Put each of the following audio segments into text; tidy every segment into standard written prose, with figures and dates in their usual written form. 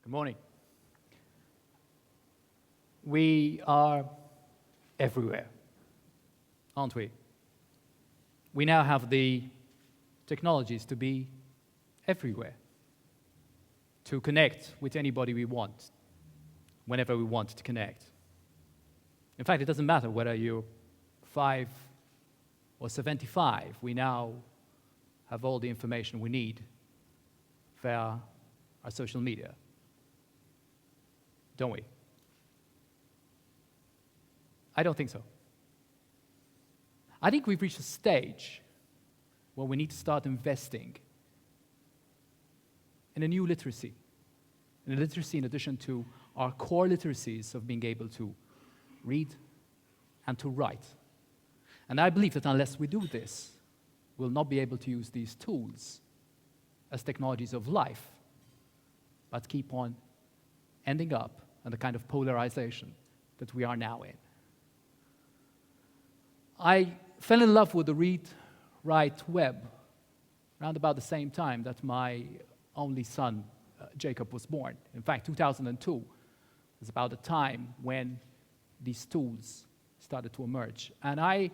Good morning. We are everywhere, aren't we? We now have the technologies to be everywhere, to connect with anybody we want, whenever we want to connect. In fact, it doesn't matter whether you're 5 or 75, we now have all the information we need via our social media. Don't we? I don't think so. I think we've reached a stage where we need to start investing in a new literacy. In a literacy in addition to our core literacies of being able to read and to write. And I believe that unless we do this, we'll not be able to use these tools as technologies of life, but keep on ending up in the kind of polarization that we are now in. I fell in love with the read-write web around about the same time that my only son, Jacob, was born. In fact, 2002 was about the time when these tools started to emerge. And I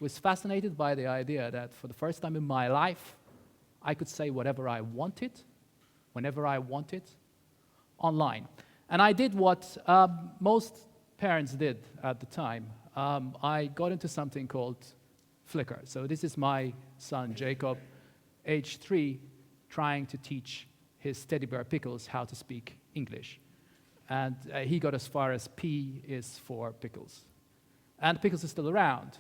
was fascinated by the idea that for the first time in my life, I could say whatever I wanted, whenever I wanted, online. And I did what most parents did at the time. I got into something called Flickr. So this is my son, Jacob, age 3, trying to teach his teddy bear Pickles how to speak English. And he got as far as P is for Pickles. And Pickles is still around.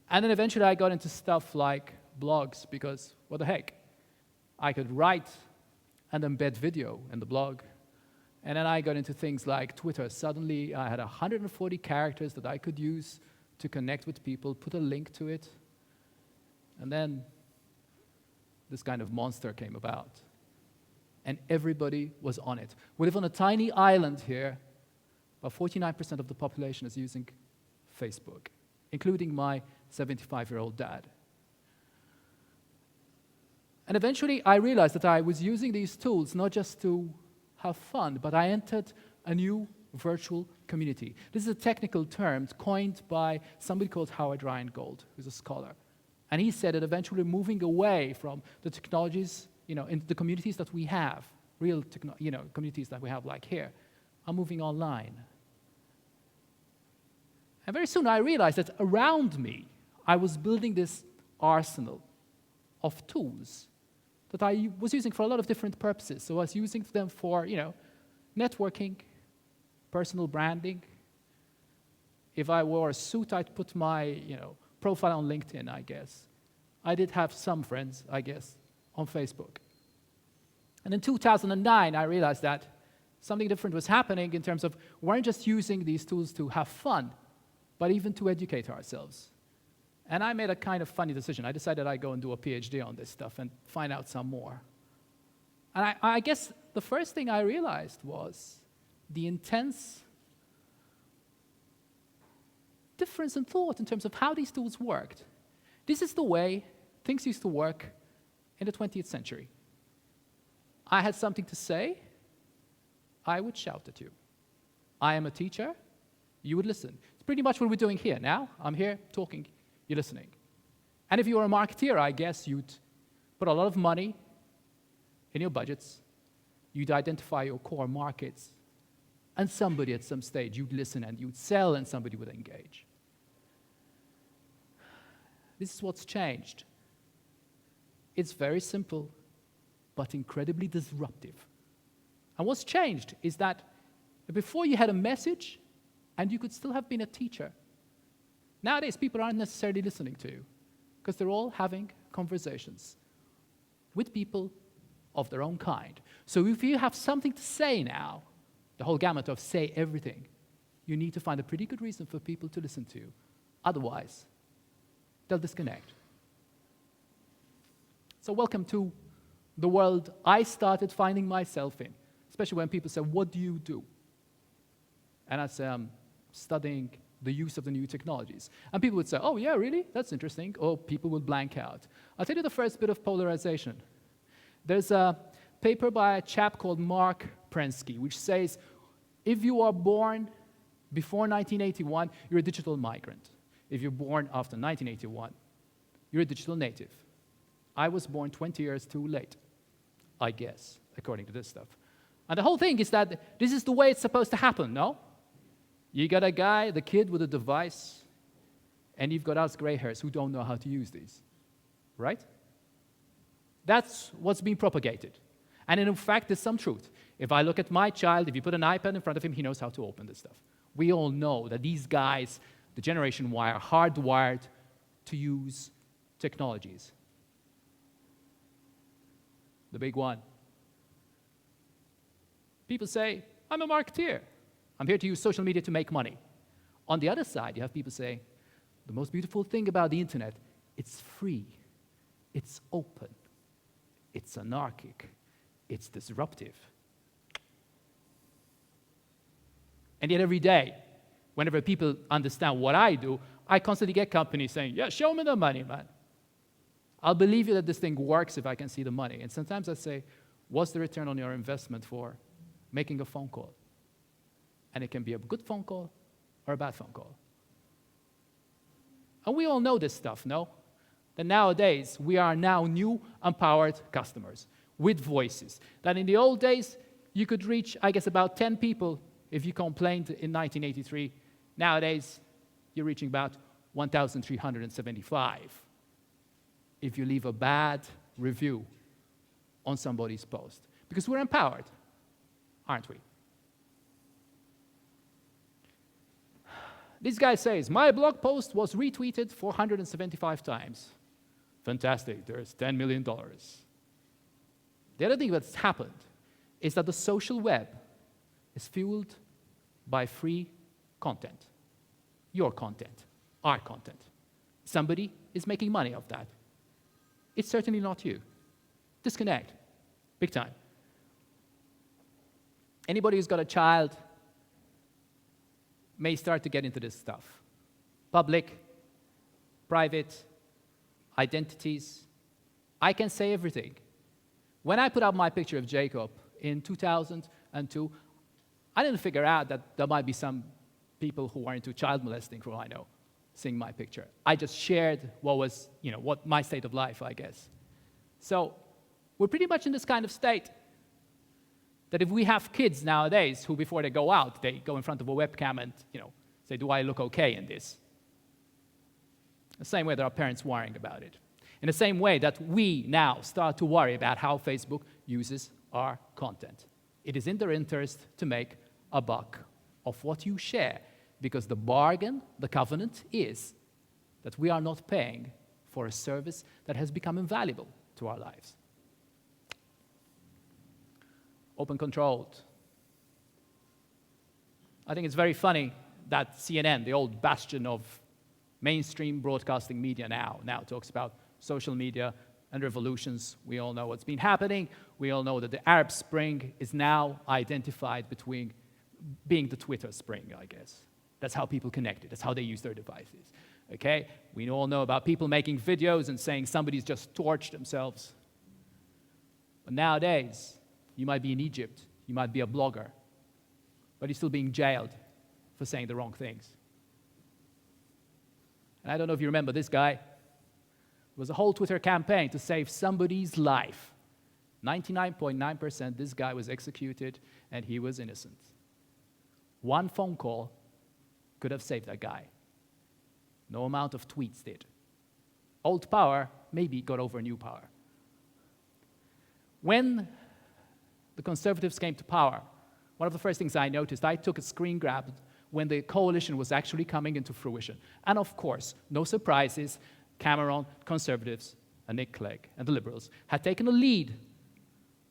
And then eventually I got into stuff like blogs because, what the heck? I could write and embed video in the blog. And then I got into things like Twitter. Suddenly I had 140 characters that I could use to connect with people, put a link to it. And then this kind of monster came about. And everybody was on it. We live on a tiny island here, but 49% of the population is using Facebook, including my 75-year-old dad. And eventually I realized that I was using these tools not just to have fun, but I entered a new virtual community. This is a technical term coined by somebody called Howard Ryan Gold, who's a scholar. And he said that eventually moving away from the technologies, in the communities that we have, real communities that we have like here, are moving online. And very soon I realized that around me, I was building this arsenal of tools that I was using for a lot of different purposes. So I was using them for, networking, personal branding. If I wore a suit, I'd put my, profile on LinkedIn, I guess. I did have some friends, I guess, on Facebook. And in 2009, I realized that something different was happening in terms of we weren't just using these tools to have fun, but even to educate ourselves. And I made a kind of funny decision. I decided I'd go and do a PhD on this stuff and find out some more. And I guess the first thing I realized was the intense difference in thought in terms of how these tools worked. This is the way things used to work in the 20th century. I had something to say, I would shout at you. I am a teacher, you would listen. It's pretty much what we're doing here now. I'm here talking, you're listening. And if you were a marketeer, I guess you'd put a lot of money in your budgets, you'd identify your core markets, and somebody at some stage, you'd listen and you'd sell and somebody would engage. This is what's changed. It's very simple, but incredibly disruptive. And what's changed is that before you had a message, and you could still have been a teacher. Nowadays, people aren't necessarily listening to you, because they're all having conversations with people of their own kind. So if you have something to say now, the whole gamut of say everything, you need to find a pretty good reason for people to listen to you. Otherwise, they'll disconnect. So welcome to the world I started finding myself in, especially when people say, what do you do? And I'd say, I'm studying the use of the new technologies. And people would say, oh yeah, really? That's interesting. Or people would blank out. I'll tell you the first bit of polarization. There's a paper by a chap called Mark Prensky, which says, if you are born before 1981, you're a digital migrant. If you're born after 1981, you're a digital native. I was born 20 years too late, I guess, according to this stuff. And the whole thing is that this is the way it's supposed to happen, no? You got a guy, the kid with a device, and you've got us gray hairs who don't know how to use these, right? That's what's being propagated. And in fact, there's some truth. If I look at my child, if you put an iPad in front of him, he knows how to open this stuff. We all know that these guys, the Generation Y, are hardwired to use technologies. The big one. People say, I'm a marketeer. I'm here to use social media to make money. On the other side, you have people say, the most beautiful thing about the internet, it's free, it's open, it's anarchic, it's disruptive. And yet every day, whenever people understand what I do, I constantly get companies saying, yeah, show me the money, man. I'll believe you that this thing works if I can see the money. And sometimes I say, what's the return on your investment for making a phone call? And it can be a good phone call or a bad phone call. And we all know this stuff, no? That nowadays, we are now new, empowered customers with voices. That in the old days, you could reach, I guess, about 10 people if you complained in 1983. Nowadays, you're reaching about 1,375 if you leave a bad review on somebody's post. Because we're empowered, aren't we? This guy says, my blog post was retweeted 475 times. Fantastic, there's $10 million. The other thing that's happened is that the social web is fueled by free content. Your content, our content. Somebody is making money off that. It's certainly not you. Disconnect, big time. Anybody who's got a child may start to get into this stuff. Public, private, identities. I can say everything. When I put up my picture of Jacob in 2002, I didn't figure out that there might be some people who are into child molesting, for all I know, seeing my picture. I just shared what was, what my state of life, I guess. So we're pretty much in this kind of state that if we have kids nowadays who, before they go out, they go in front of a webcam and, say, do I look okay in this? The same way there are parents worrying about it. In the same way that we now start to worry about how Facebook uses our content. It is in their interest to make a buck of what you share, because the bargain, the covenant is that we are not paying for a service that has become invaluable to our lives. Open controlled. I think it's very funny that CNN, the old bastion of mainstream broadcasting media now talks about social media and revolutions. We all know what's been happening. We all know that the Arab Spring is now identified between being the Twitter Spring, I guess. That's how people connected. That's how they use their devices. Okay? We all know about people making videos and saying somebody's just torched themselves. But nowadays, you might be in Egypt, you might be a blogger, but you're still being jailed for saying the wrong things. And I don't know if you remember this guy. There was a whole Twitter campaign to save somebody's life. 99.9% this guy was executed and he was innocent. One phone call could have saved that guy. No amount of tweets did. Old power maybe got over new power. When the Conservatives came to power, one of the first things I noticed, I took a screen grab when the coalition was actually coming into fruition. And of course, no surprises, Cameron, Conservatives, and Nick Clegg, and the Liberals had taken the lead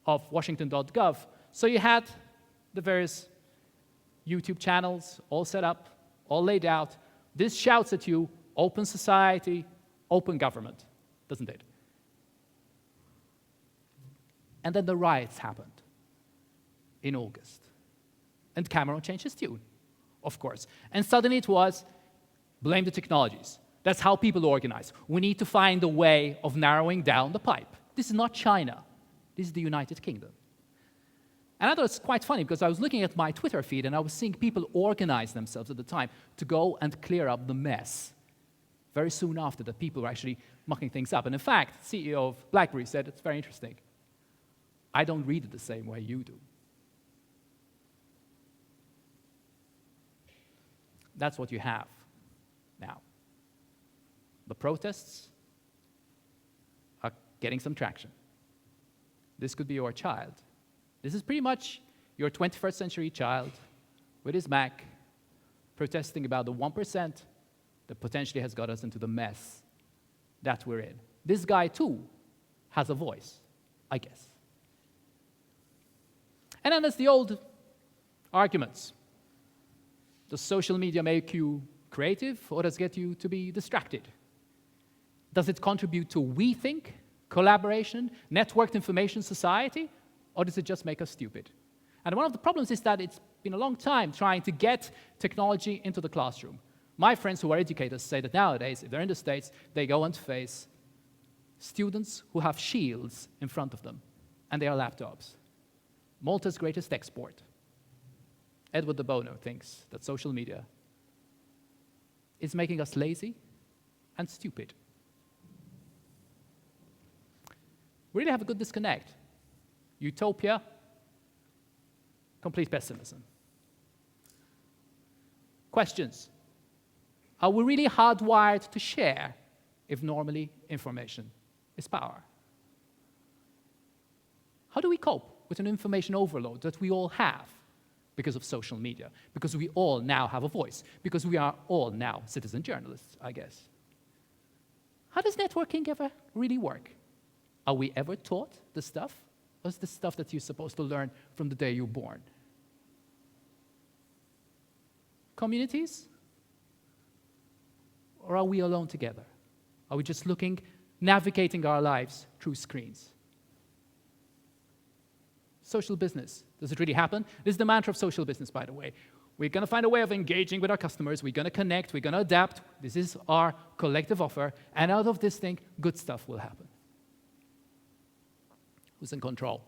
of Washington.gov. So you had the various YouTube channels all set up, all laid out. This shouts at you, open society, open government, doesn't it? And then the riots happened in August. And Cameron changed his tune, of course. And suddenly it was, blame the technologies. That's how people organize. We need to find a way of narrowing down the pipe. This is not China. This is the United Kingdom. And I thought it's quite funny because I was looking at my Twitter feed and I was seeing people organize themselves at the time to go and clear up the mess. Very soon after that, people were actually mucking things up. And in fact, the CEO of BlackBerry said, it's very interesting. I don't read it the same way you do. That's what you have now. The protests are getting some traction. This could be your child. This is pretty much your 21st century child with his Mac protesting about the 1% that potentially has got us into the mess that we're in. This guy, too, has a voice, I guess. And then there's the old arguments. Does social media make you creative, or does it get you to be distracted? Does it contribute to we think, collaboration, networked information society, or does it just make us stupid? And one of the problems is that it's been a long time trying to get technology into the classroom. My friends who are educators say that nowadays, if they're in the States, they go and face students who have shields in front of them, and they are laptops. Malta's greatest export. Edward de Bono thinks that social media is making us lazy and stupid. We really have a good disconnect. Utopia, complete pessimism. Questions. Are we really hardwired to share if normally information is power? How do we cope with an information overload that we all have because of social media? Because we all now have a voice. Because we are all now citizen journalists, I guess. How does networking ever really work? Are we ever taught this stuff? Or is this stuff that you're supposed to learn from the day you're born? Communities? Or are we alone together? Are we just navigating our lives through screens? Social business. Does it really happen? This is the mantra of social business, by the way. We're going to find a way of engaging with our customers. We're going to connect. We're going to adapt. This is our collective offer. And out of this thing, good stuff will happen. Who's in control?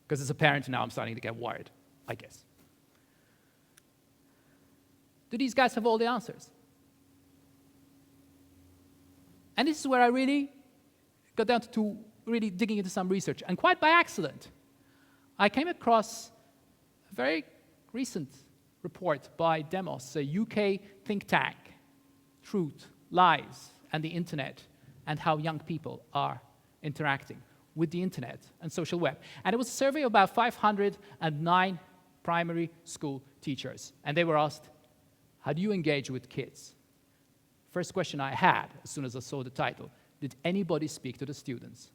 Because as a parent now, I'm starting to get worried, I guess. Do these guys have all the answers? And this is where I really got down to really digging into some research. And quite by accident, I came across a very recent report by Demos, a UK think tank, Truth, Lies, and the Internet, and how young people are interacting with the Internet and social web. And it was a survey of about 509 primary school teachers. And they were asked, how do you engage with kids? First question I had, as soon as I saw the title, did anybody speak to the students?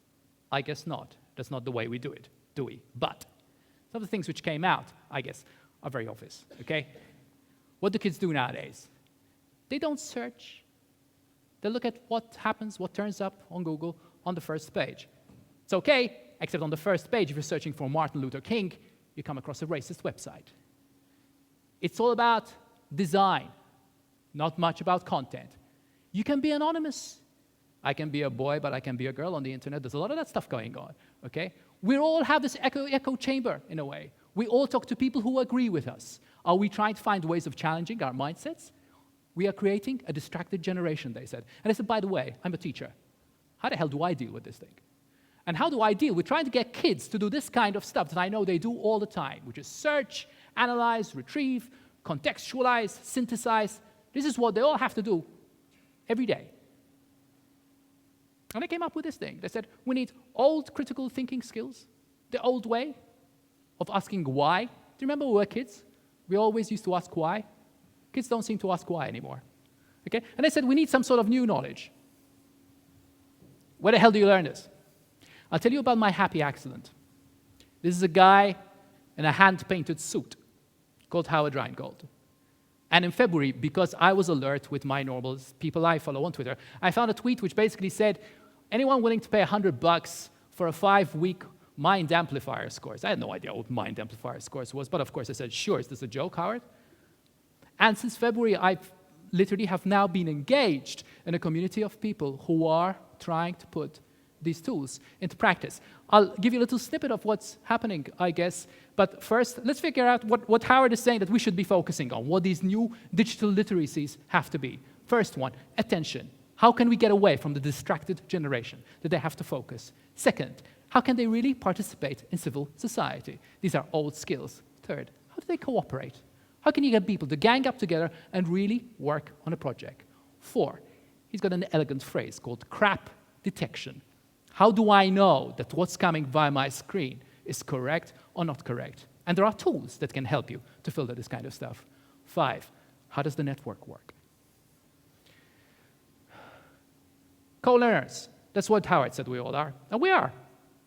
I guess not. That's not the way we do it, do we? But some of the things which came out, I guess, are very obvious, okay? What do kids do nowadays? They don't search. They look at what happens, what turns up on Google on the first page. It's okay, except on the first page, if you're searching for Martin Luther King, you come across a racist website. It's all about design, not much about content. You can be anonymous. I can be a boy, but I can be a girl on the internet. There's a lot of that stuff going on, okay? We all have this echo chamber, in a way. We all talk to people who agree with us. Are we trying to find ways of challenging our mindsets? We are creating a distracted generation, they said. And I said, by the way, I'm a teacher. How the hell do I deal with this thing? And how do I deal with trying to get kids to do this kind of stuff that I know they do all the time, which is search, analyze, retrieve, contextualize, synthesize. This is what they all have to do every day. And they came up with this thing. They said, we need old critical thinking skills, the old way of asking why. Do you remember when we were kids? We always used to ask why. Kids don't seem to ask why anymore. Okay? And they said, we need some sort of new knowledge. Where the hell do you learn this? I'll tell you about my happy accident. This is a guy in a hand-painted suit called Howard Rheingold. And in February, because I was alert with my normal people I follow on Twitter, I found a tweet which basically said, anyone willing to pay $100 for a 5-week mind amplifier course? I had no idea what mind amplifier course was, but of course I said, sure, is this a joke, Howard? And since February, I literally have now been engaged in a community of people who are trying to put these tools into practice. I'll give you a little snippet of what's happening, I guess. But first, let's figure out what Howard is saying that we should be focusing on, what these new digital literacies have to be. First one, attention. How can we get away from the distracted generation that they have to focus? Second, how can they really participate in civil society? These are old skills. Third, how do they cooperate? How can you get people to gang up together and really work on a project? 4, he's got an elegant phrase called crap detection. How do I know that what's coming via my screen is correct or not correct? And there are tools that can help you to filter this kind of stuff. 5, how does the network work? Co-learners, that's what Howard said we all are, and we are.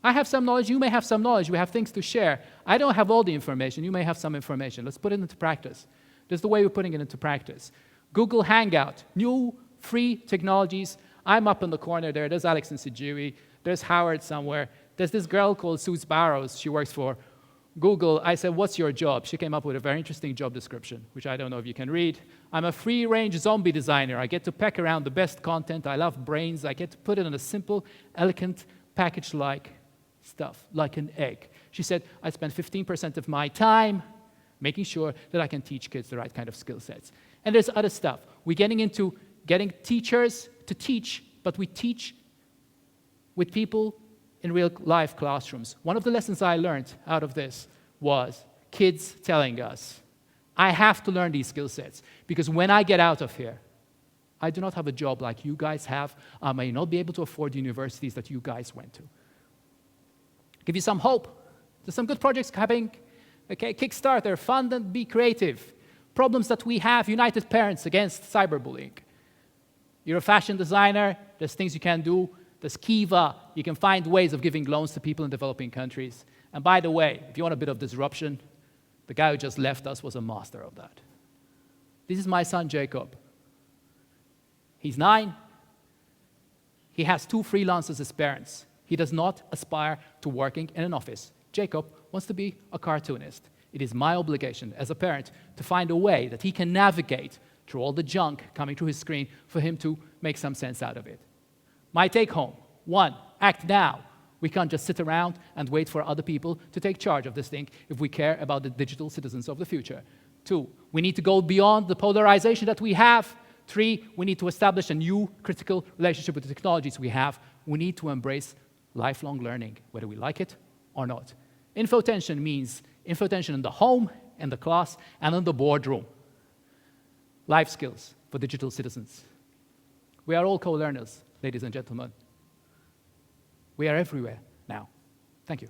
I have some knowledge, you may have some knowledge, we have things to share. I don't have all the information, you may have some information. Let's put it into practice. This is the way we're putting it into practice. Google Hangout, new free technologies. I'm up in the corner there, there's Alex and Sijiri, there's Howard somewhere. There's this girl called Suze Barrows, she works for Google. I said, what's your job? She came up with a very interesting job description, which I don't know if you can read. I'm a free-range zombie designer. I get to pack around the best content. I love brains. I get to put it in a simple, elegant package-like stuff, like an egg. She said, I spend 15% of my time making sure that I can teach kids the right kind of skill sets. And there's other stuff. We're getting into getting teachers to teach, but we teach with people in real-life classrooms. One of the lessons I learned out of this was kids telling us, I have to learn these skill sets, because when I get out of here, I do not have a job like you guys have. I may not be able to afford the universities that you guys went to. Give you some hope. There's some good projects happening. Okay, Kickstarter, fund and be creative. Problems that we have, United Parents Against Cyberbullying. You're a fashion designer, there's things you can do. There's Kiva, you can find ways of giving loans to people in developing countries. And by the way, if you want a bit of disruption, the guy who just left us was a master of that. This is my son, Jacob. He's 9. He has 2 freelancers as parents. He does not aspire to working in an office. Jacob wants to be a cartoonist. It is my obligation as a parent to find a way that he can navigate through all the junk coming through his screen for him to make some sense out of it. My take home, 1, act now. We can't just sit around and wait for other people to take charge of this thing if we care about the digital citizens of the future. 2, we need to go beyond the polarization that we have. 3, we need to establish a new critical relationship with the technologies we have. We need to embrace lifelong learning, whether we like it or not. Infotension means infotension in the home, in the class, and in the boardroom. Life skills for digital citizens. We are all co-learners, ladies and gentlemen. We are everywhere now. Thank you.